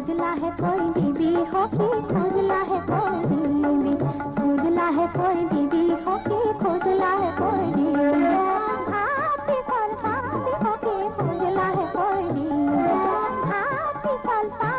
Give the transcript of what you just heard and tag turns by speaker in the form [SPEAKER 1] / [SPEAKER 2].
[SPEAKER 1] खोजला है कोई बीबी होके, खोजला है कोई बीबी, खोजला है कोई बीबी होके, खोजला है कोई बीबी, हाथी साल साथी होके, खोजला है कोई बीबी, हाथी साल साथी